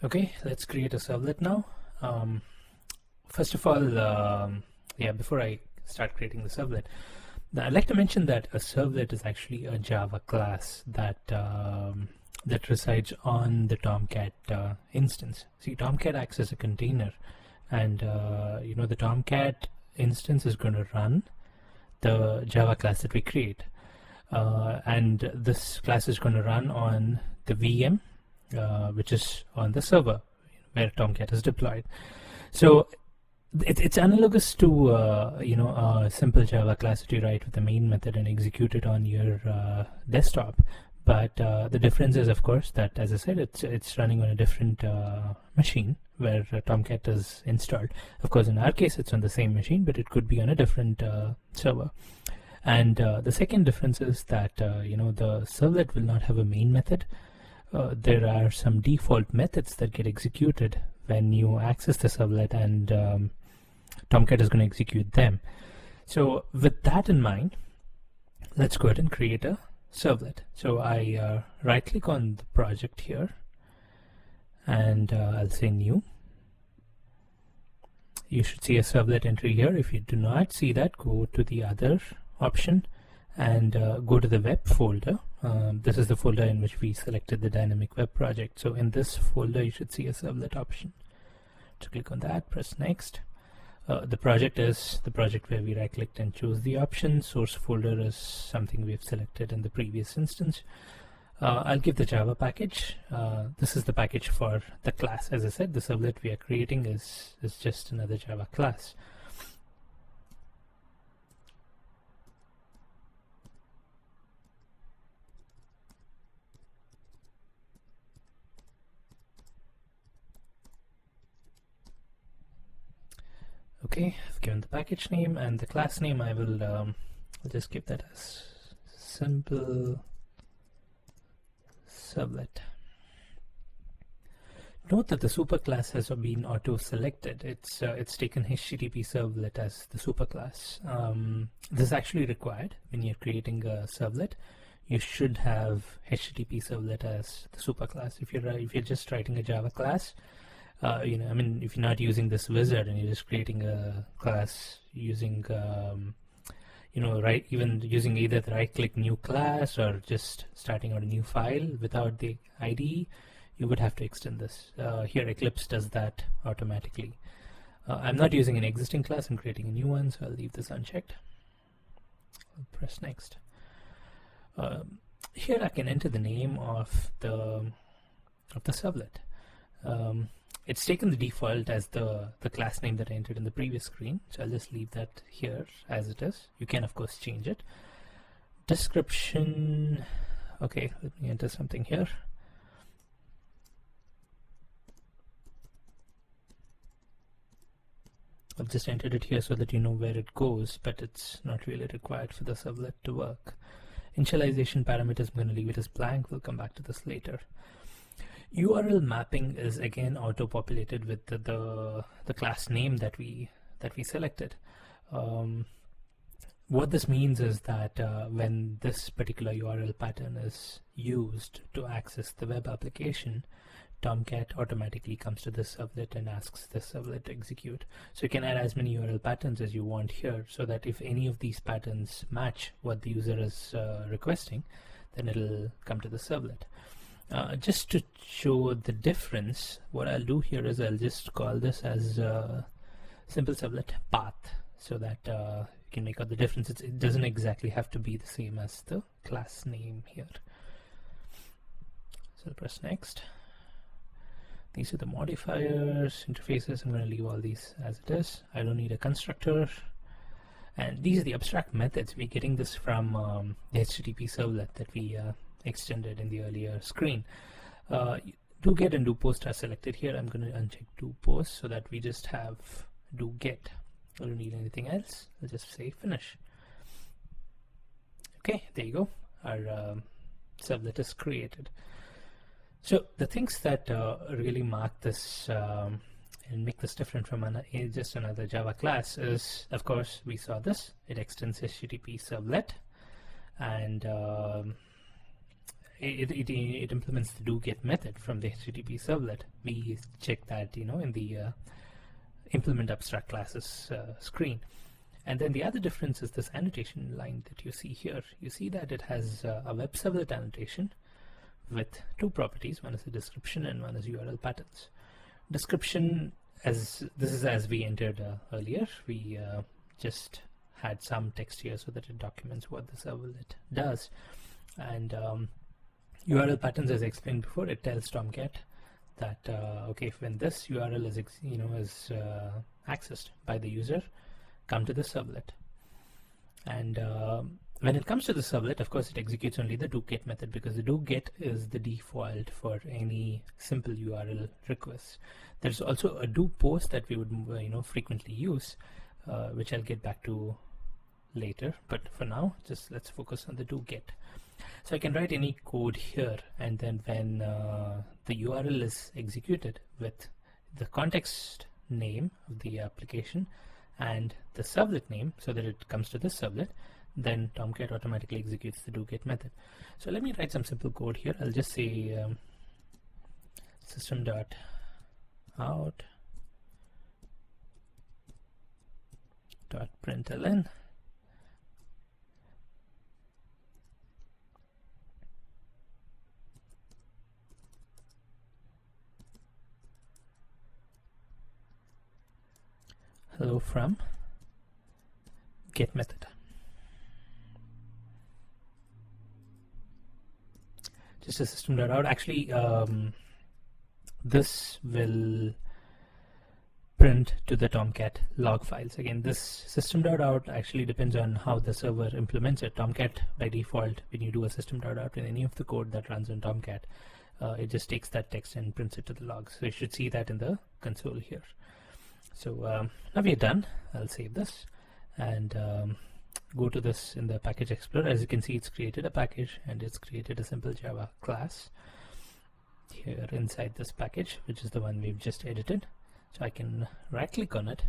Okay, let's create a servlet now. First of all, before I start creating the servlet, I'd like to mention that a servlet is actually a Java class that that resides on the Tomcat instance. See, Tomcat acts as a container, and the Tomcat instance is going to run the Java class that we create, and this class is going to run on the VM, which is on the server where Tomcat is deployed. So it's analogous to a simple Java class that you write with the main method and execute it on your desktop. But the difference is, of course, that, as I said, it's running on a different machine where Tomcat is installed. Of course, in our case, it's on the same machine, but it could be on a different server. And the second difference is that the servlet will not have a main method. There are some default methods that get executed when you access the servlet, and Tomcat is going to execute them. So with that in mind, let's go ahead and create a servlet. So I right click on the project here, and I'll say new. You should see a servlet entry here. If you do not see that, go to the other option and go to the web folder. This is the folder in which we selected the dynamic web project. So in this folder you should see a servlet option. So click on that, press next. The project is the project where we right clicked and chose the option. Source folder is something we've selected in the previous instance. I'll give the Java package. This is the package for the class. As I said, the servlet we are creating is just another Java class. Okay, I've given the package name and the class name. I will I'll just give that as simple servlet. Note that the superclass has been auto-selected. It's taken HTTP servlet as the superclass. This is actually required when you're creating a servlet. You should have HTTP servlet as the superclass. If you're just writing a Java class, if you're not using this wizard and you're just creating a class using, even using either the right-click new class or just starting on a new file without the IDE, you would have to extend this. Here, Eclipse does that automatically. I'm not using an existing class. I'm creating a new one, so I'll leave this unchecked. I'll press next. Here, I can enter the name of the servlet. It's taken the default as the class name that I entered in the previous screen, so I'll just leave that here as it is. You can of course change it. Description, okay, let me enter something here. I've just entered it here so that you know where it goes, but it's not really required for the servlet to work. Initialization parameters, I'm going to leave it as blank. We'll come back to this later. URL mapping is again auto-populated with the class name that we selected. What this means is that when this particular URL pattern is used to access the web application, Tomcat automatically comes to this servlet and asks this servlet to execute. So you can add as many URL patterns as you want here, so that if any of these patterns match what the user is requesting, then it'll come to the servlet. Just to show the difference, what I'll do here is I'll just call this as simple servlet path, so that you can make out the difference. It doesn't exactly have to be the same as the class name here. So I'll press next. These are the modifiers, interfaces. I'm going to leave all these as it is. I don't need a constructor. And these are the abstract methods. We're getting this from the HTTP servlet that we extended in the earlier screen. Do get and do post are selected here. I'm going to uncheck do post so that we just have do get. I don't need anything else. I'll just say finish. Okay, there you go. Our servlet is created. So the things that really mark this and make this different from just another Java class is, of course, we saw this. It extends HTTP servlet, and it implements the do-get method from the HTTP servlet. We check that, you know, in the implement abstract classes screen. And then the other difference is this annotation line that you see here. You see that it has a web servlet annotation with two properties. One is the description and one is URL patterns. Description, as this is as we entered earlier, we just had some text here so that it documents what the servlet does. And URL patterns, as I explained before, it tells Tomcat that okay, when this URL is accessed by the user, come to the servlet. And when it comes to the servlet, of course, it executes only the do-get method, because the do-get is the default for any simple URL requests. There's also a do-post that we would frequently use, which I'll get back to later. But for now, just let's focus on the do-get. So I can write any code here, and then when the URL is executed with the context name of the application and the servlet name, so that it comes to this servlet, then Tomcat automatically executes the do-get method. So let me write some simple code here. I'll just say system.out .println hello from get method. Just a system.out. Actually, this will print to the Tomcat log files. Again, this system.out actually depends on how the server implements it. Tomcat, by default, when you do a system.out in any of the code that runs on Tomcat, it just takes that text and prints it to the logs. So you should see that in the console here. So now we're done. I'll save this and go to this in the package explorer. As you can see, it's created a package and it's created a simple Java class here inside this package, which is the one we've just edited. So I can right click on it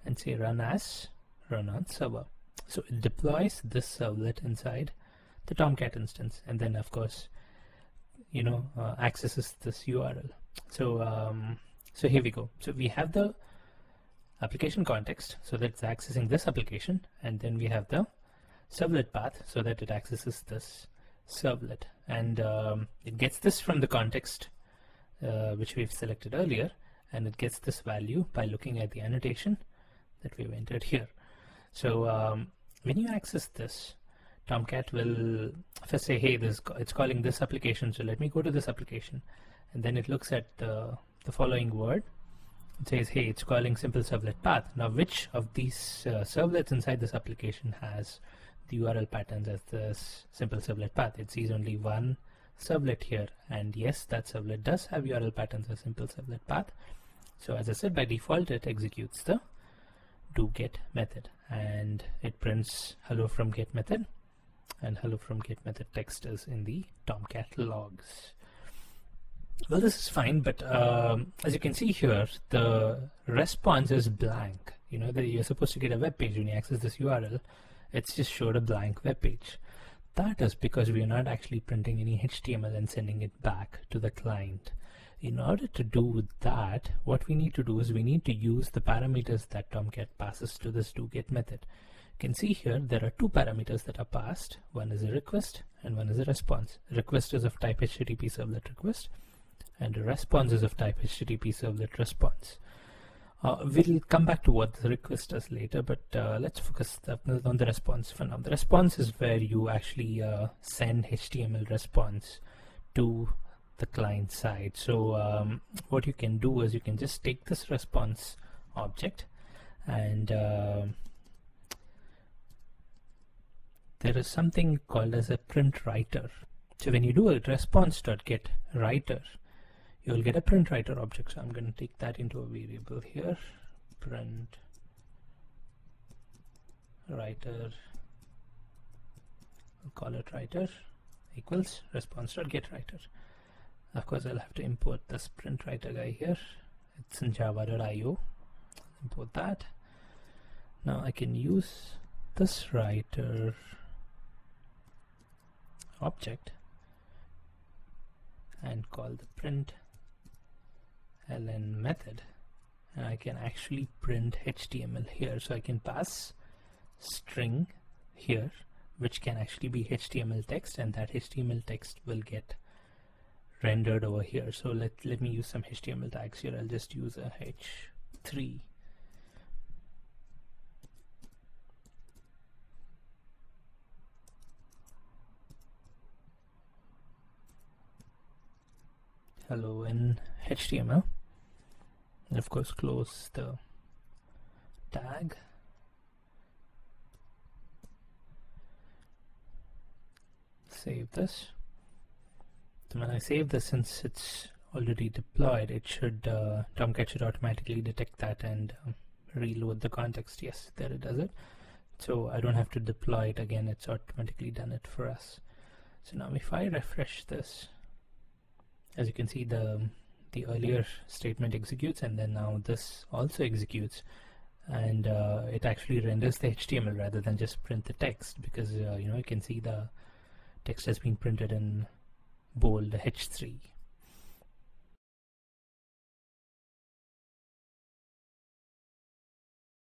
and say run as, run on server. So it deploys this servlet inside the Tomcat instance, and then of course, accesses this URL. So so here we go. So we have the application context, so that it's accessing this application, and then we have the servlet path, so that it accesses this servlet, and it gets this from the context which we've selected earlier, and it gets this value by looking at the annotation that we've entered here. So when you access this, Tomcat will first say, hey, it's calling this application, so let me go to this application, and then it looks at the following word. It says, hey, it's calling simple servlet path. Now, which of these servlets inside this application has the URL patterns as this simple servlet path? It sees only one servlet here, and yes, that servlet does have URL patterns as simple servlet path. So as I said, by default, it executes the do-get method, and it prints hello from get method, and hello from get method text is in the Tomcat logs. Well, this is fine, but as you can see here, the response is blank. You're supposed to get a web page when you access this URL. It's just showed a blank web page. That is because we are not actually printing any HTML and sending it back to the client. In order to do that, what we need to do is we need to use the parameters that Tomcat passes to this do-get method. You can see here there are two parameters that are passed. One is a request and one is a response. Request is of type HTTP servlet request, and the response is of type HTTP servlet response. We'll come back to what the request does later, but let's focus on the response for now. The response is where you actually send HTML response to the client side. So what you can do is you can just take this response object, and there is something called as a print writer. So when you do a response.get writer, you'll get a print writer object. So I'm going to take that into a variable here, print writer, I'll call it writer equals response.get writer. Of course, I'll have to import this print writer guy here. It's in java.io. Import that. Now I can use this writer object and call the print ln method, and I can actually print HTML here. So I can pass string here, which can actually be HTML text, and that HTML text will get rendered over here. So let me use some HTML tags here. I'll just use a h3. Hello in HTML, and of course close the tag. Save this. So when I save this, since it's already deployed, it should Tomcat should automatically detect that and reload the context. Yes, there it does it. So I don't have to deploy it again, it's automatically done it for us. So now if I refresh this, as you can see, the earlier statement executes, and then now this also executes, and it actually renders the HTML rather than just print the text, because you can see the text has been printed in bold h3.